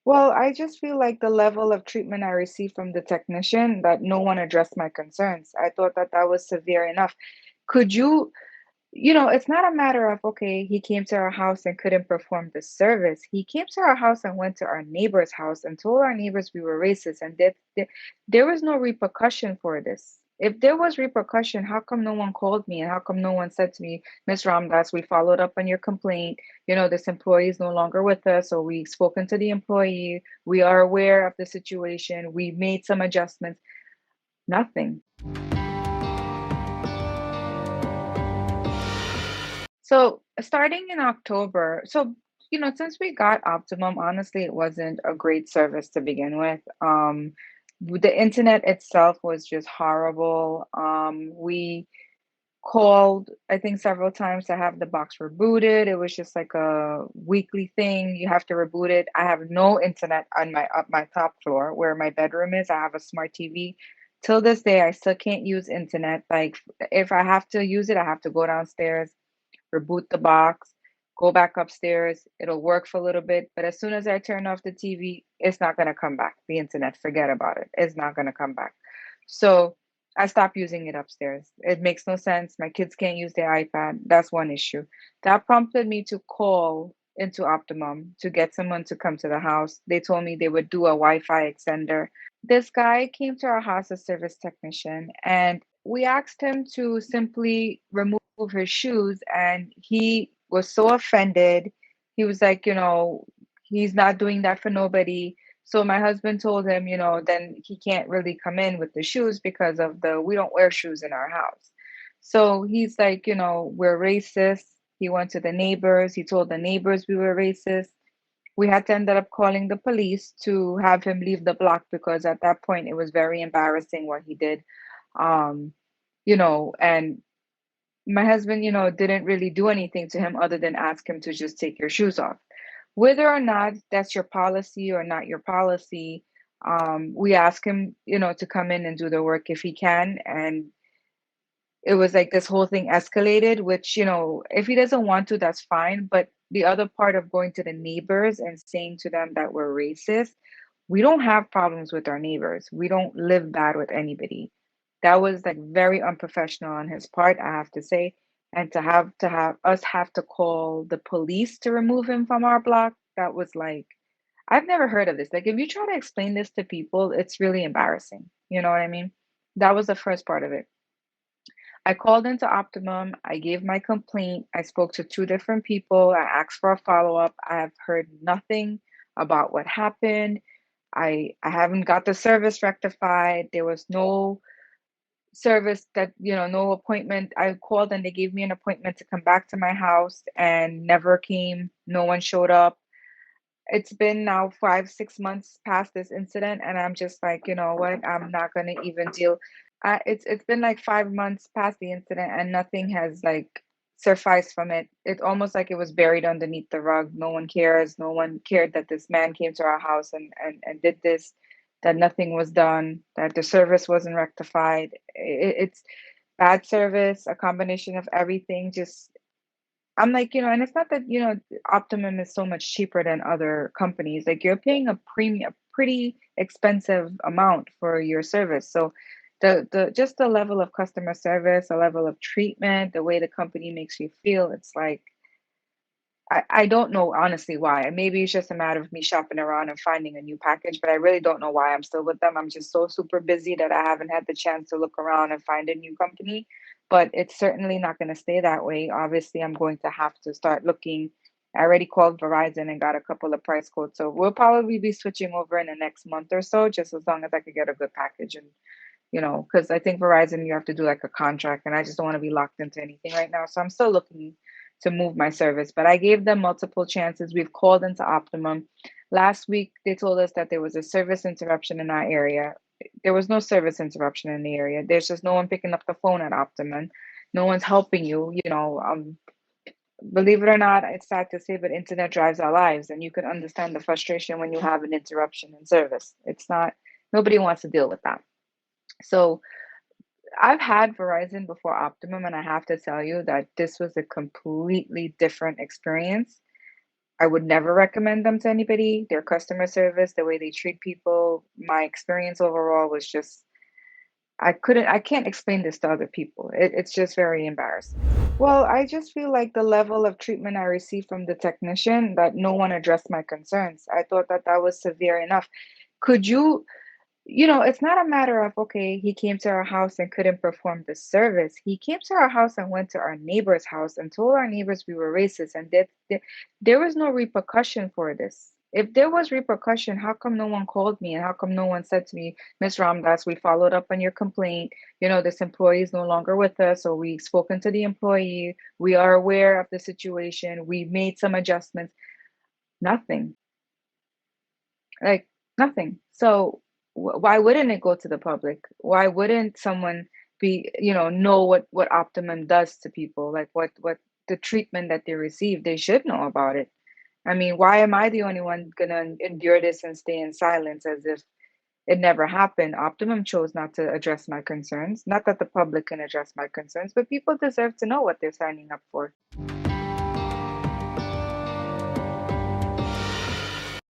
Well, I just feel like the level of treatment I received from the technician, that no one addressed my concerns. I thought that that was severe enough. Could you, it's not a matter of, okay, he came to our house and couldn't perform the service. He came to our house and went to our neighbor's house and told our neighbors we were racist, and there was no repercussion for this. If there was repercussion, how come no one called me, and how come no one said to me, Miss Ramdas, we followed up on your complaint. This employee is no longer with us, or we've spoken to the employee. We are aware of the situation. We made some adjustments. Nothing. So starting in October, since we got Optimum, honestly, it wasn't a great service to begin with. The internet itself was just horrible. We called, I think, several times to have the box rebooted. It was just like a weekly thing. You have to reboot it. I have no internet on my top floor where my bedroom is. I have a smart TV. Till this day, I still can't use internet. Like if I have to use it, I have to go downstairs, reboot the box, go back upstairs. It'll work for a little bit, but as soon as I turn off the TV, it's not going to come back. The internet, forget about it. It's not going to come back. So I stopped using it upstairs. It makes no sense. My kids can't use their iPad. That's one issue. That prompted me to call into Optimum to get someone to come to the house. They told me they would do a Wi-Fi extender. This guy came to our house, a service technician, and we asked him to simply remove his shoes, and he was so offended. He was like, he's not doing that for nobody. So my husband told him, then he can't really come in with the shoes because of we don't wear shoes in our house. So he's like, we're racist. He went to the neighbors. He told the neighbors we were racist. We had to end up calling the police to have him leave the block because at that point it was very embarrassing what he did. Um, and my husband, didn't really do anything to him other than ask him to just take your shoes off. Whether or not that's your policy or not your policy, we ask him, to come in and do the work if he can. And it was like this whole thing escalated, which, if he doesn't want to, that's fine. But the other part of going to the neighbors and saying to them that we're racist, we don't have problems with our neighbors. We don't live bad with anybody. That was like very unprofessional on his part, I have to say. And to have us have to call the police to remove him from our block, that was like, I've never heard of this. Like if you try to explain this to people, it's really embarrassing. You know what I mean? That was the first part of it. I called into Optimum. I gave my complaint. I spoke to two different people. I asked for a follow-up. I have heard nothing about what happened. I haven't got the service rectified. There was no service that, no appointment. I called and they gave me an appointment to come back to my house and never came. No one showed up. It's been now 5, 6 months past this incident, and I'm just like, you know what? I'm not gonna even deal. It's been like 5 months past the incident, and nothing has like sufficed from it. It's almost like it was buried underneath the rug. No one cares. No one cared that this man came to our house and did this. That nothing was done. That the service wasn't rectified. It's bad service, a combination of everything. Just I'm like, and it's not that, Optimum is so much cheaper than other companies. Like you're paying a premium, pretty expensive amount for your service. So the just the level of customer service, the level of treatment, the way the company makes you feel, it's like I don't know honestly why. Maybe it's just a matter of me shopping around and finding a new package, but I really don't know why I'm still with them. I'm just so super busy that I haven't had the chance to look around and find a new company. But it's certainly not going to stay that way. Obviously, I'm going to have to start looking. I already called Verizon and got a couple of price quotes. So we'll probably be switching over in the next month or so, just as long as I could get a good package. And, because I think Verizon, you have to do like a contract, and I just don't want to be locked into anything right now. So I'm still looking to move my service. But I gave them multiple chances. We've called into Optimum. Last week, they told us that there was a service interruption in our area. There was no service interruption in the area. There's just no one picking up the phone at Optimum. No one's helping you. Believe it or not, it's sad to say, but internet drives our lives, and you can understand the frustration when you have an interruption in service. It's not, nobody wants to deal with that. So I've had Verizon before Optimum, and I have to tell you that this was a completely different experience. I would never recommend them to anybody. Their customer service, the way they treat people, my experience overall was just I can't explain this to other people. It's just very embarrassing. Well, I just feel like the level of treatment I received from the technician that no one addressed my concerns. I thought that that was severe enough. Could you it's not a matter of, okay, he came to our house and couldn't perform the service. He came to our house and went to our neighbor's house and told our neighbors we were racist, and there was no repercussion for this. If there was repercussion, how come no one called me and how come no one said to me, Miss Ramdas, we followed up on your complaint. This employee is no longer with us, so we've spoken to the employee. We are aware of the situation. We made some adjustments. Nothing. Like, nothing. So, why wouldn't it go to the public? Why wouldn't someone know what Optimum does to people? Like, what the treatment that they receive, they should know about it. I mean, why am I the only one gonna endure this and stay in silence as if it never happened? Optimum chose not to address my concerns. Not that the public can address my concerns, but people deserve to know what they're signing up for.